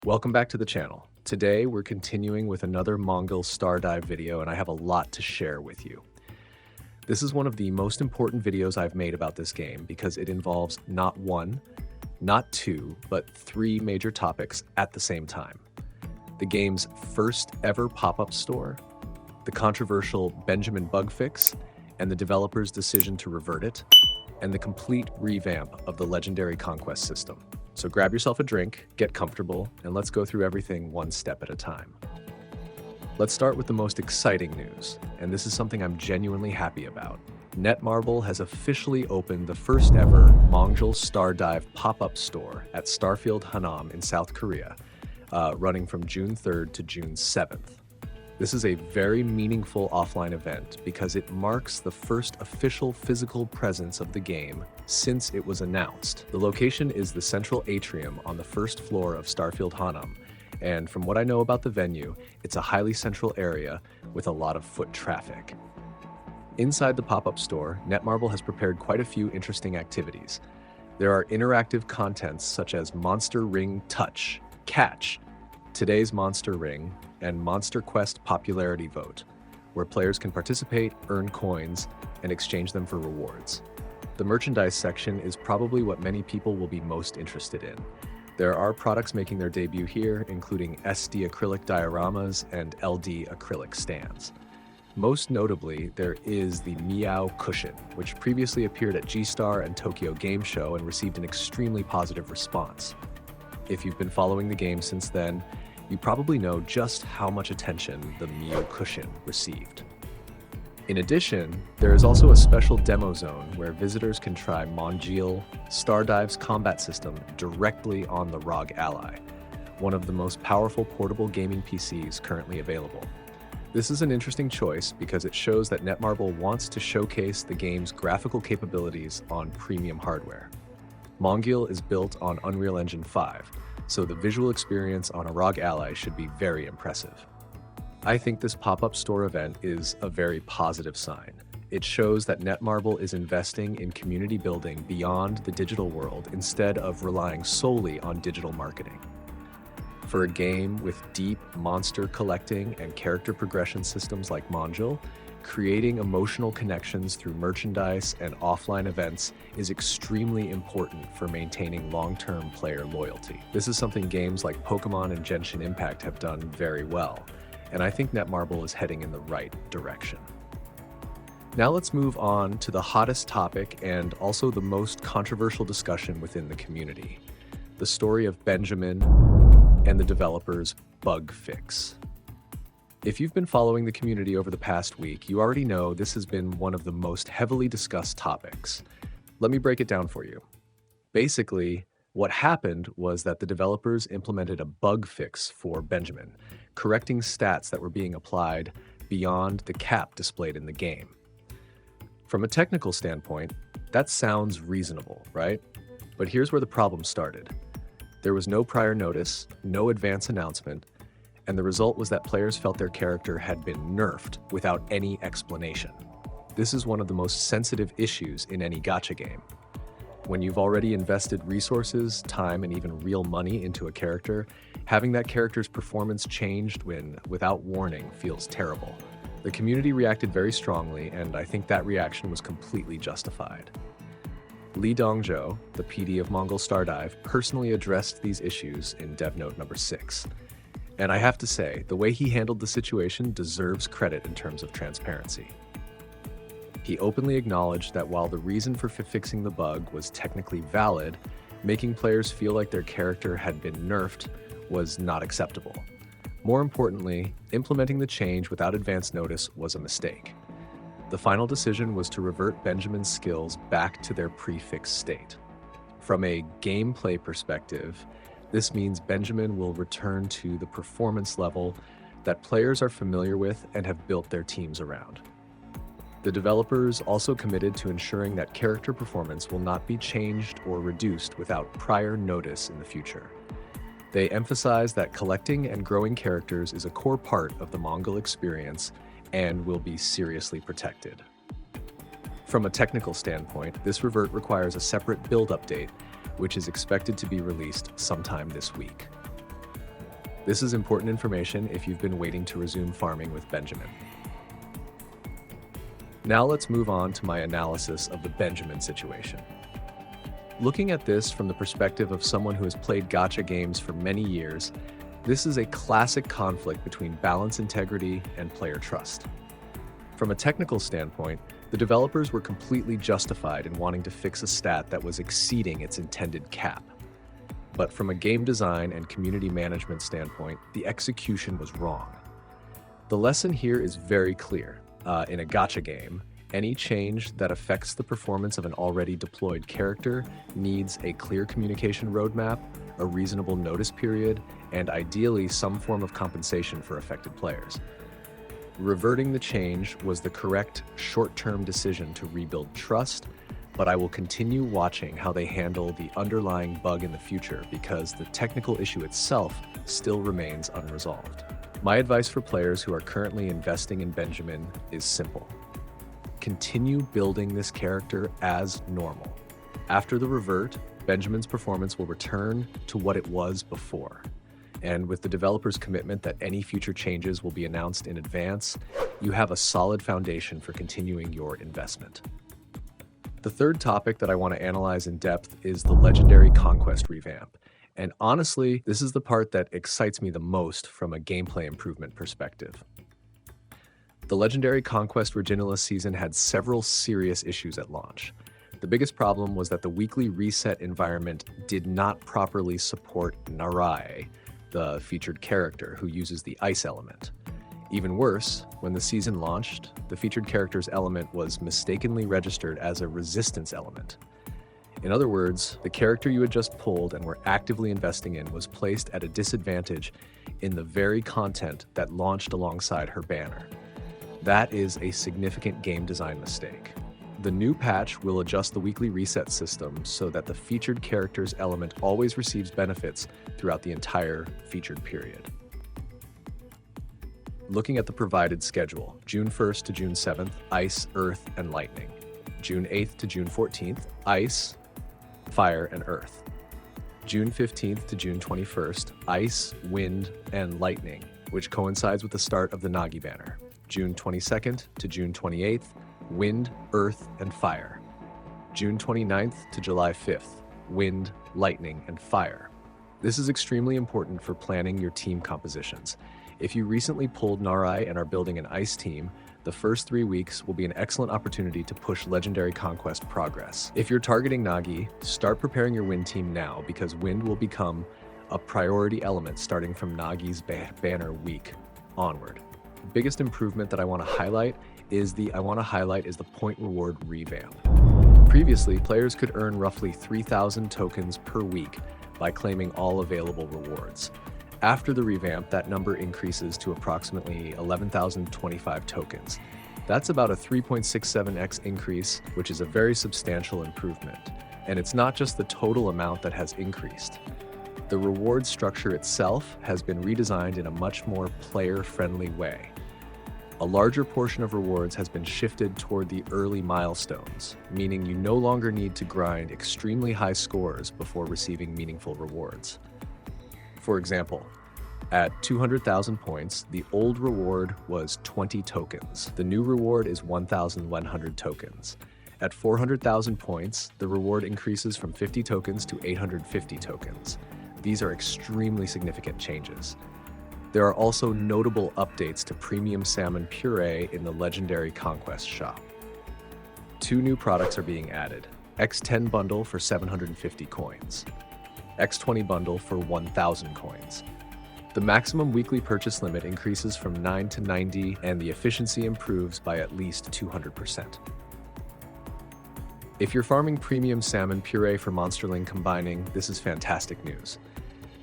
Welcome back to the channel. Today we're continuing with another MONGIL Star Dive video, and I have a lot to share with you. This is one of the most important videos I've made about this game because it involves not one, not two, but three major topics at the same time. The game's first ever pop-up store, the controversial Benjamin bug fix, and the developer's decision to revert it, and the complete revamp of the Legendary Conquest system. So grab yourself a drink, get comfortable, and let's go through everything one step at a time. Let's start with the most exciting news, and this is something I'm genuinely happy about. Netmarble has officially opened the first ever MONGIL Star Dive pop-up store at Starfield Hanam in South Korea, running from June 3rd to June 7th. This is a very meaningful offline event because it marks the first official physical presence of the game since it was announced. The location is the central atrium on the first floor of Starfield Hanam, and from what I know about the venue, it's a highly central area with a lot of foot traffic. Inside the pop-up store, Netmarble has prepared quite a few interesting activities. There are interactive contents such as Monster Ring Touch, Catch, Today's Monster Ring, and Monster Quest Popularity Vote, where players can participate, earn coins, and exchange them for rewards. The merchandise section is probably what many people will be most interested in. There are products making their debut here, including SD acrylic dioramas and LD acrylic stands. Most notably, there is the Meow cushion, which previously appeared at G-Star and Tokyo Game Show and received an extremely positive response. If you've been following the game since then, you probably know just how much attention the Meow cushion received. In addition, there is also a special demo zone where visitors can try MONGIL Star Dive's combat system directly on the ROG Ally, one of the most powerful portable gaming PCs currently available. This is an interesting choice because it shows that Netmarble wants to showcase the game's graphical capabilities on premium hardware. MONGIL is built on Unreal Engine 5, so the visual experience on a ROG Ally should be very impressive. I think this pop-up store event is a very positive sign. It shows that Netmarble is investing in community building beyond the digital world instead of relying solely on digital marketing. For a game with deep monster collecting and character progression systems like MONGIL, creating emotional connections through merchandise and offline events is extremely important for maintaining long-term player loyalty. This is something games like Pokemon and Genshin Impact have done very well, and I think Netmarble is heading in the right direction. Now let's move on to the hottest topic and also the most controversial discussion within the community: the story of Benjamin and the developer's bug fix. If you've been following the community over the past week, you already know this has been one of the most heavily discussed topics. Let me break it down for you. Basically, what happened was that the developers implemented a bug fix for Benjamin, correcting stats that were being applied beyond the cap displayed in the game. From a technical standpoint, that sounds reasonable, right? But here's where the problem started. There was no prior notice, no advance announcement, and the result was that players felt their character had been nerfed without any explanation. This is one of the most sensitive issues in any gacha game. When you've already invested resources, time, and even real money into a character, having that character's performance changed without warning feels terrible. The community reacted very strongly, and I think that reaction was completely justified. Lee Dongjo, the PD of MONGIL Star Dive, personally addressed these issues in Dev Note number 6. And I have to say, the way he handled the situation deserves credit in terms of transparency. He openly acknowledged that while the reason for fixing the bug was technically valid, making players feel like their character had been nerfed was not acceptable. More importantly, implementing the change without advance notice was a mistake. The final decision was to revert Benjamin's skills back to their pre-fixed state. From a gameplay perspective, this means Benjamin will return to the performance level that players are familiar with and have built their teams around. The developers also committed to ensuring that character performance will not be changed or reduced without prior notice in the future. They emphasize that collecting and growing characters is a core part of the MONGIL experience and will be seriously protected. From a technical standpoint, this revert requires a separate build update, which is expected to be released sometime this week. This is important information if you've been waiting to resume farming with Benjamin. Now let's move on to my analysis of the Benjamin situation. Looking at this from the perspective of someone who has played gacha games for many years, this is a classic conflict between balance integrity and player trust. From a technical standpoint, the developers were completely justified in wanting to fix a stat that was exceeding its intended cap. But from a game design and community management standpoint, the execution was wrong. The lesson here is very clear. In a gacha game, any change that affects the performance of an already deployed character needs a clear communication roadmap, a reasonable notice period, and ideally some form of compensation for affected players. Reverting the change was the correct short-term decision to rebuild trust, but I will continue watching how they handle the underlying bug in the future because the technical issue itself still remains unresolved. My advice for players who are currently investing in Benjamin is simple. Continue building this character as normal. After the revert, Benjamin's performance will return to what it was before. And with the developer's commitment that any future changes will be announced in advance, you have a solid foundation for continuing your investment. The third topic that I want to analyze in depth is the Legendary Conquest Revamp. And honestly, this is the part that excites me the most from a gameplay improvement perspective. The Legendary Conquest Reginalis season had several serious issues at launch. The biggest problem was that the weekly reset environment did not properly support Narae, the featured character who uses the ice element. Even worse, when the season launched, the featured character's element was mistakenly registered as a resistance element. In other words, the character you had just pulled and were actively investing in was placed at a disadvantage in the very content that launched alongside her banner. That is a significant game design mistake. The new patch will adjust the weekly reset system so that the featured character's element always receives benefits throughout the entire featured period. Looking at the provided schedule, June 1st to June 7th, Ice, Earth, and Lightning. June 8th to June 14th, Ice, Fire, and Earth. June 15th to June 21st, Ice, Wind, and Lightning, which coincides with the start of the Nagi banner. June 22nd to June 28th, Wind, Earth, and Fire. June 29th to July 5th, Wind, Lightning, and Fire. This is extremely important for planning your team compositions. If you recently pulled Narae and are building an Ice team, the first 3 weeks will be an excellent opportunity to push Legendary Conquest progress. If you're targeting Nagi, start preparing your Wind team now because Wind will become a priority element starting from Nagi's banner week onward. The biggest improvement that I want to highlight is the point reward revamp. Previously, players could earn roughly 3,000 tokens per week by claiming all available rewards. After the revamp, that number increases to approximately 11,025 tokens. That's about a 3.67x increase, which is a very substantial improvement. And it's not just the total amount that has increased. The reward structure itself has been redesigned in a much more player-friendly way. A larger portion of rewards has been shifted toward the early milestones, meaning you no longer need to grind extremely high scores before receiving meaningful rewards. For example, at 200,000 points, the old reward was 20 tokens. The new reward is 1,100 tokens. At 400,000 points, the reward increases from 50 tokens to 850 tokens. These are extremely significant changes. There are also notable updates to premium salmon puree in the Legendary Conquest shop. 2 new products are being added: X10 bundle for 750 coins, X20 bundle for 1,000 coins. The maximum weekly purchase limit increases from 9 to 90, and the efficiency improves by at least 200%. If you're farming premium salmon puree for Monsterling combining, this is fantastic news.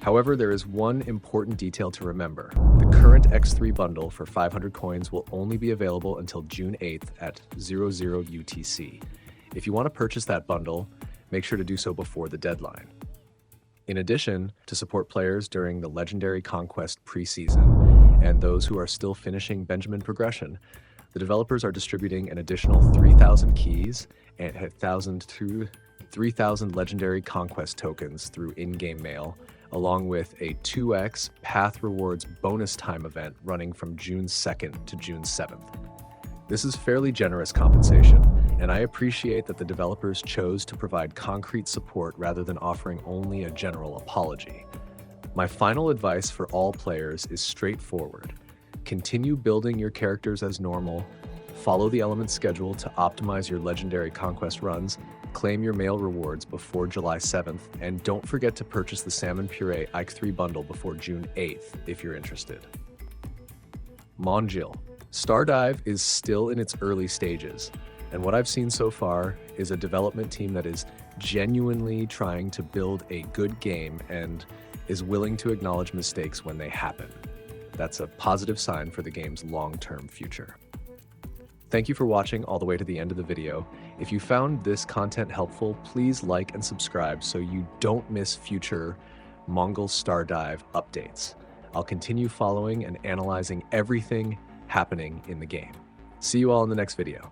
However, there is one important detail to remember. The current X3 bundle for 500 coins will only be available until June 8th at 00 UTC. If you want to purchase that bundle, make sure to do so before the deadline. In addition, to support players during the Legendary Conquest preseason and those who are still finishing Benjamin progression, the developers are distributing an additional 3,000 keys and 3,000 Legendary Conquest tokens through in-game mail along with a 2x Path Rewards bonus time event running from June 2nd to June 7th. This is fairly generous compensation, and I appreciate that the developers chose to provide concrete support rather than offering only a general apology. My final advice for all players is straightforward. Continue building your characters as normal, follow the element schedule to optimize your Legendary Conquest runs, claim your mail rewards before July 7th, and don't forget to purchase the Salmon Puree Ike 3 bundle before June 8th if you're interested. MONGIL. Stardive is still in its early stages, and what I've seen so far is a development team that is genuinely trying to build a good game and is willing to acknowledge mistakes when they happen. That's a positive sign for the game's long-term future. Thank you for watching all the way to the end of the video. If you found this content helpful, please like and subscribe so you don't miss future MONGIL Stardive updates. I'll continue following and analyzing everything happening in the game. See you all in the next video.